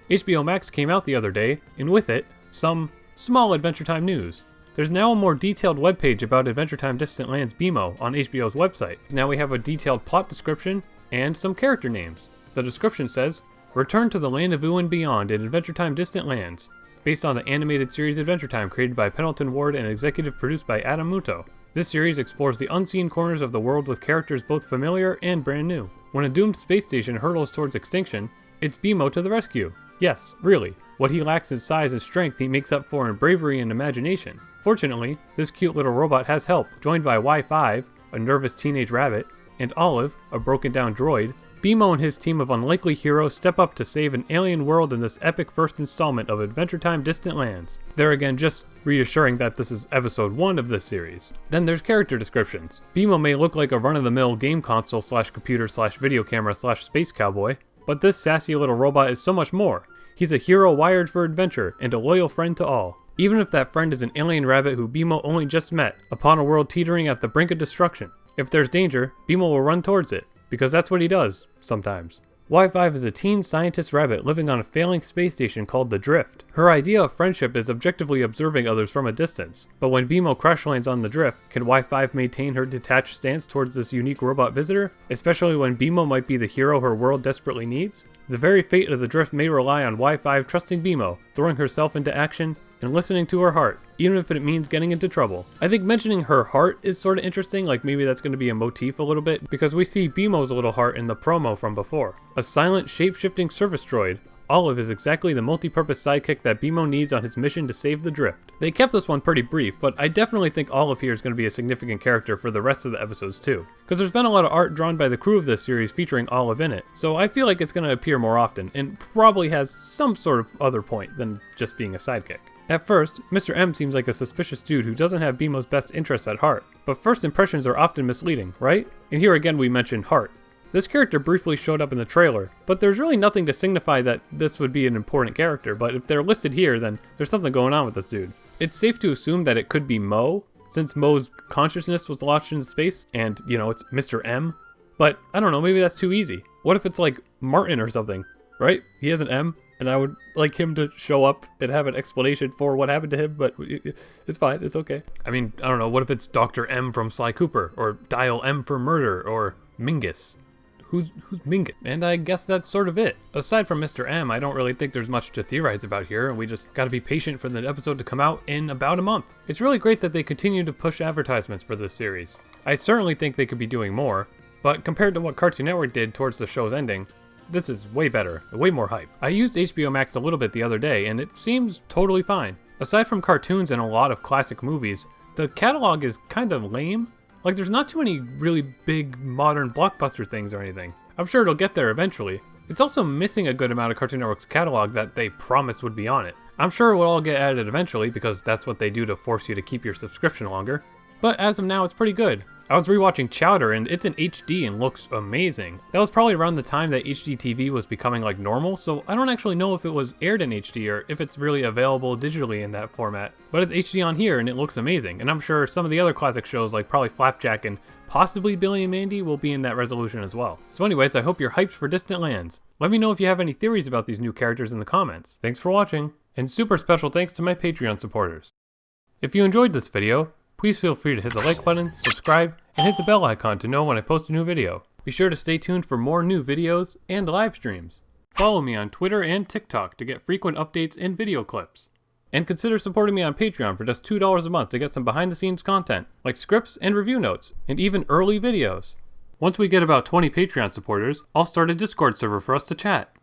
HBO Max came out the other day, and with it, some small Adventure Time news. There's now a more detailed webpage about Adventure Time Distant Lands BMO on HBO's website. Now we have a detailed plot description and some character names. The description says, "Return to the Land of Ooh and Beyond in Adventure Time Distant Lands," based on the animated series Adventure Time created by Pendleton Ward and executive produced by Adam Muto. This series explores the unseen corners of the world with characters both familiar and brand new. When a doomed space station hurtles towards extinction, it's BMO to the rescue. Yes, really. What he lacks in size and strength he makes up for in bravery and imagination. Fortunately, this cute little robot has help, joined by Y5, a nervous teenage rabbit, and Olive, a broken down droid. BMO and his team of unlikely heroes step up to save an alien world in this epic first installment of Adventure Time Distant Lands. They're again just reassuring that this is episode 1 of this series. Then there's character descriptions. BMO may look like a run-of-the-mill game console / computer / video camera / space cowboy, but this sassy little robot is so much more. He's a hero wired for adventure and a loyal friend to all. Even if that friend is an alien rabbit who BMO only just met, upon a world teetering at the brink of destruction. If there's danger, BMO will run towards it, because that's what he does, sometimes. Y5 is a teen scientist rabbit living on a failing space station called the Drift. Her idea of friendship is objectively observing others from a distance, but when BMO crash lands on the Drift, can Y5 maintain her detached stance towards this unique robot visitor, especially when BMO might be the hero her world desperately needs? The very fate of the Drift may rely on Y5 trusting BMO, throwing herself into action, and listening to her heart, even if it means getting into trouble. I think mentioning her heart is sort of interesting, like maybe that's going to be a motif a little bit, because we see BMO's little heart in the promo from before. A silent, shape-shifting service droid, Olive is exactly the multi-purpose sidekick that BMO needs on his mission to save the Drift. They kept this one pretty brief, but I definitely think Olive here is going to be a significant character for the rest of the episodes too, because there's been a lot of art drawn by the crew of this series featuring Olive in it, so I feel like it's going to appear more often, and probably has some sort of other point than just being a sidekick. At first, Mr. M seems like a suspicious dude who doesn't have BMO's best interests at heart, but first impressions are often misleading, right? And here again we mention heart. This character briefly showed up in the trailer, but there's really nothing to signify that this would be an important character, but if they're listed here, then there's something going on with this dude. It's safe to assume that it could be Mo, since Mo's consciousness was launched into space, and, you know, it's Mr. M. But, I don't know, maybe that's too easy. What if it's like Martin or something, right? He has an M. And I would like him to show up and have an explanation for what happened to him, but it's fine, it's okay. I mean, I don't know, what if it's Dr. M from Sly Cooper, or Dial M for Murder, or Mingus? Who's Mingus? And I guess that's sort of it. Aside from Mr. M, I don't really think there's much to theorize about here, and we just gotta be patient for the episode to come out in about a month. It's really great that they continue to push advertisements for this series. I certainly think they could be doing more, but compared to what Cartoon Network did towards the show's ending, this is way better, way more hype. I used HBO Max a little bit the other day, and it seems totally fine. Aside from cartoons and a lot of classic movies, the catalog is kind of lame. Like, there's not too many really big, modern blockbuster things or anything. I'm sure it'll get there eventually. It's also missing a good amount of Cartoon Network's catalog that they promised would be on it. I'm sure it will all get added eventually, because that's what they do to force you to keep your subscription longer. But as of now, it's pretty good. I was rewatching Chowder and it's in HD and looks amazing. That was probably around the time that HD TV was becoming like normal, so I don't actually know if it was aired in HD or if it's really available digitally in that format. But it's HD on here and it looks amazing, and I'm sure some of the other classic shows like probably Flapjack and possibly Billy and Mandy will be in that resolution as well. So anyways, I hope you're hyped for Distant Lands. Let me know if you have any theories about these new characters in the comments. Thanks for watching, and super special thanks to my Patreon supporters. If you enjoyed this video, please feel free to hit the like button, subscribe, and hit the bell icon to know when I post a new video. Be sure to stay tuned for more new videos and live streams. Follow me on Twitter and TikTok to get frequent updates and video clips. And consider supporting me on Patreon for just $2 a month to get some behind the scenes content, like scripts and review notes, and even early videos. Once we get about 20 Patreon supporters, I'll start a Discord server for us to chat.